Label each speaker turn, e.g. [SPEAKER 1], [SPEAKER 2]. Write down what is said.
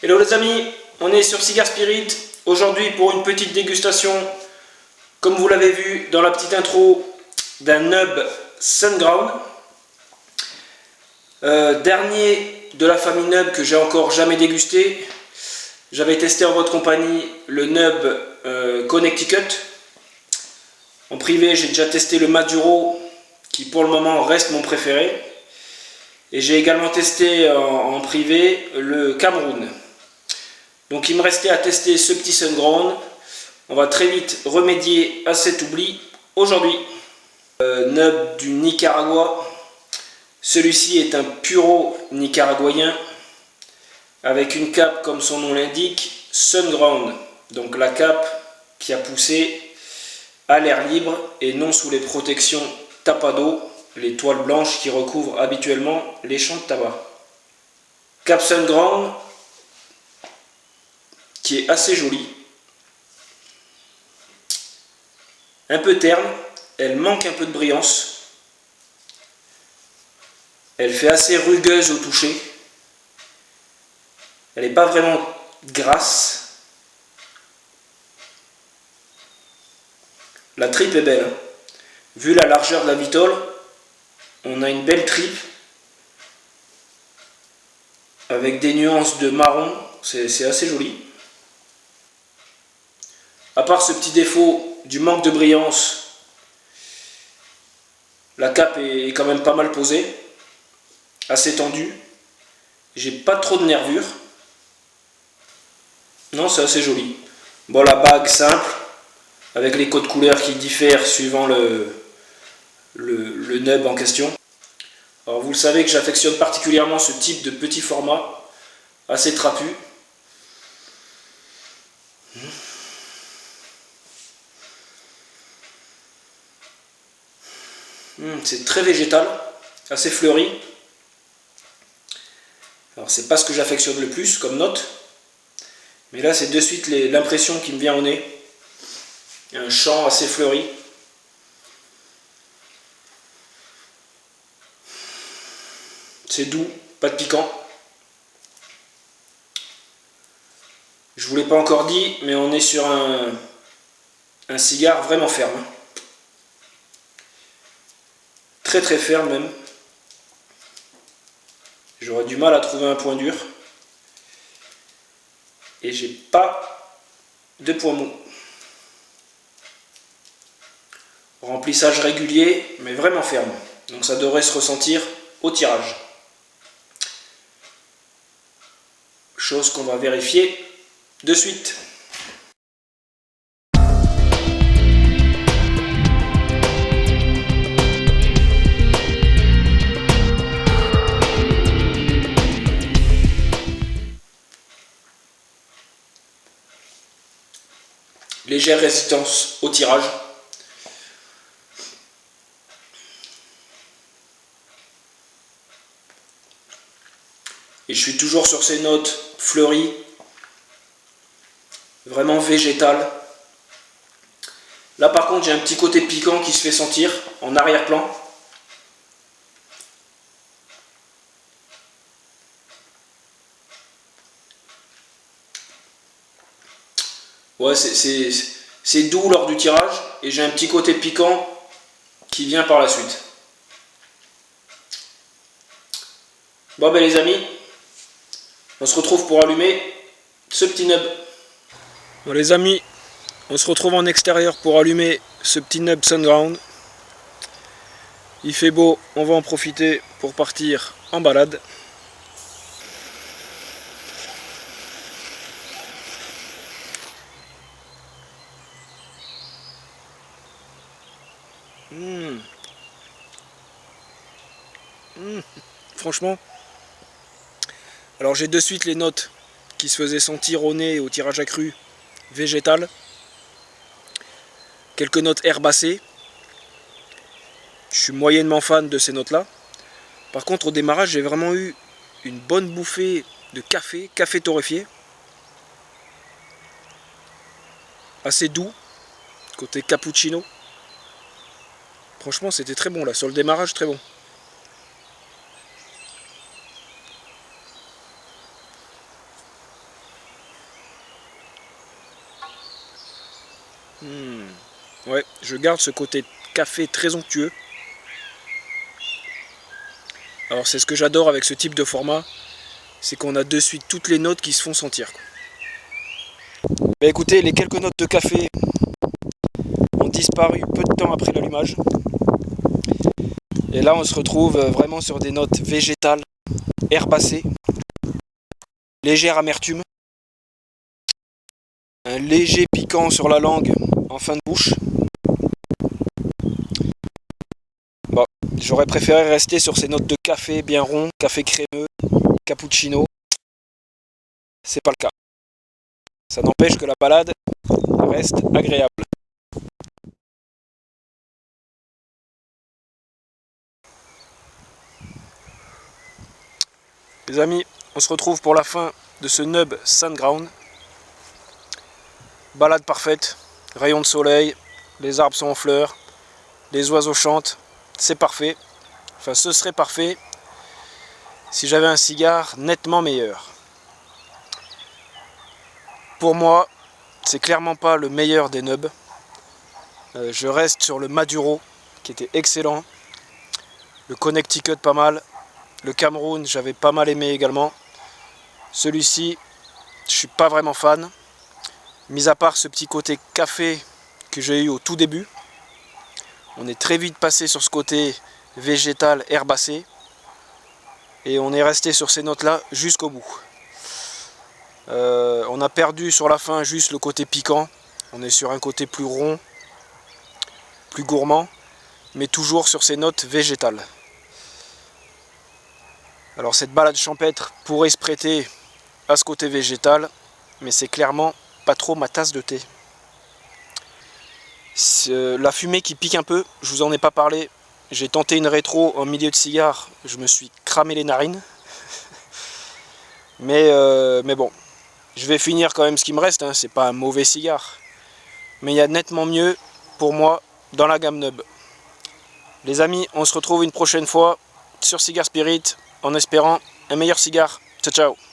[SPEAKER 1] Hello les amis, on est sur Cigar Spirit aujourd'hui pour une petite dégustation, comme vous l'avez vu dans la petite intro, d'un Nub Sunground. Dernier de la famille Nub que j'ai encore jamais dégusté. J'avais testé en votre compagnie le Nub Connecticut. En privé, j'ai déjà testé le Maduro, qui pour le moment reste mon préféré. Et j'ai également testé en privé le Cameroun. Donc il me restait à tester ce petit Sunground. On va très vite remédier à cet oubli aujourd'hui. Nub du Nicaragua. Celui-ci est un puro nicaraguayen avec une cape, comme son nom l'indique, Sunground. Donc la cape qui a poussé à l'air libre et non sous les protections Tapado, les toiles blanches qui recouvrent habituellement les champs de tabac. Cape Sunground qui est assez jolie, un peu terne, elle manque un peu de brillance, elle fait assez rugueuse au toucher, elle n'est pas vraiment grasse, la tripe est belle, vu la largeur de la vitole, on a une belle tripe avec des nuances de marron, c'est assez joli. À part ce petit défaut du manque de brillance, la cape est quand même pas mal posée, assez tendue. J'ai pas trop de nervures. Non, c'est assez joli. Bon, la bague simple, avec les codes couleurs qui diffèrent suivant le nub en question. Alors vous le savez que j'affectionne particulièrement ce type de petit format, assez trapu. C'est très végétal, assez fleuri. Alors c'est pas ce que j'affectionne le plus comme note, mais là c'est de suite l'impression qui me vient au nez. Il y a un champ assez fleuri. C'est doux, pas de piquant. Je vous l'ai pas encore dit, mais on est sur un cigare vraiment ferme. Très très ferme même. J'aurais du mal à trouver un point dur. Et j'ai pas de point mou. Remplissage régulier, mais vraiment ferme. Donc ça devrait se ressentir au tirage. Chose qu'on va vérifier de suite. Légère résistance au tirage. Et je suis toujours sur ces notes fleuries, vraiment végétales. Là par contre j'ai un petit côté piquant qui se fait sentir en arrière-plan. Ouais, c'est doux lors du tirage et j'ai un petit côté piquant qui vient par la suite. Bon ben les amis, on se retrouve pour allumer ce petit nub. Bon les amis, on se retrouve en extérieur pour allumer ce petit Nub Sunground. Il fait beau, on va en profiter pour partir en balade. Franchement, alors j'ai de suite les notes qui se faisaient sentir au nez au tirage accru végétal. Quelques notes herbacées. Je suis moyennement fan de ces notes-là. Par contre, au démarrage, j'ai vraiment eu une bonne bouffée de café torréfié. Assez doux, côté cappuccino. Franchement, c'était très bon là, sur le démarrage, très bon. Ouais, je garde ce côté café très onctueux. Alors c'est ce que j'adore avec ce type de format, c'est qu'on a de suite toutes les notes qui se font sentir, quoi. Bah écoutez, les quelques notes de café ont disparu peu de temps après l'allumage. Et là on se retrouve vraiment sur des notes végétales, herbacées, légère amertume, un léger piquant sur la langue en fin de bouche. Bon, j'aurais préféré rester sur ces notes de café bien rond, café crémeux, cappuccino. C'est pas le cas. Ça n'empêche que la balade reste agréable. Les amis, on se retrouve pour la fin de ce Nub Sandground. Balade parfaite, rayon de soleil, les arbres sont en fleurs, les oiseaux chantent, c'est parfait. Enfin, ce serait parfait si j'avais un cigare nettement meilleur. Pour moi, c'est clairement pas le meilleur des nubs. Je reste sur le Maduro, qui était excellent. Le Connecticut, pas mal. Le Cameroun, j'avais pas mal aimé également. Celui-ci, je suis pas vraiment fan. Mis à part ce petit côté café que j'ai eu au tout début. On est très vite passé sur ce côté végétal herbacé. Et on est resté sur ces notes-là jusqu'au bout. On a perdu sur la fin juste le côté piquant. On est sur un côté plus rond, plus gourmand, mais toujours sur ces notes végétales. Alors cette balade champêtre pourrait se prêter à ce côté végétal, mais c'est clairement pas trop ma tasse de thé. La fumée qui pique un peu, je vous en ai pas parlé. J'ai tenté une rétro en milieu de cigare, je me suis cramé les narines. Mais bon, je vais finir quand même ce qui me reste, hein. C'est pas un mauvais cigare. Mais il y a nettement mieux pour moi dans la gamme Nub. Les amis, on se retrouve une prochaine fois sur Cigar Spirit en espérant un meilleur cigare. Ciao ciao.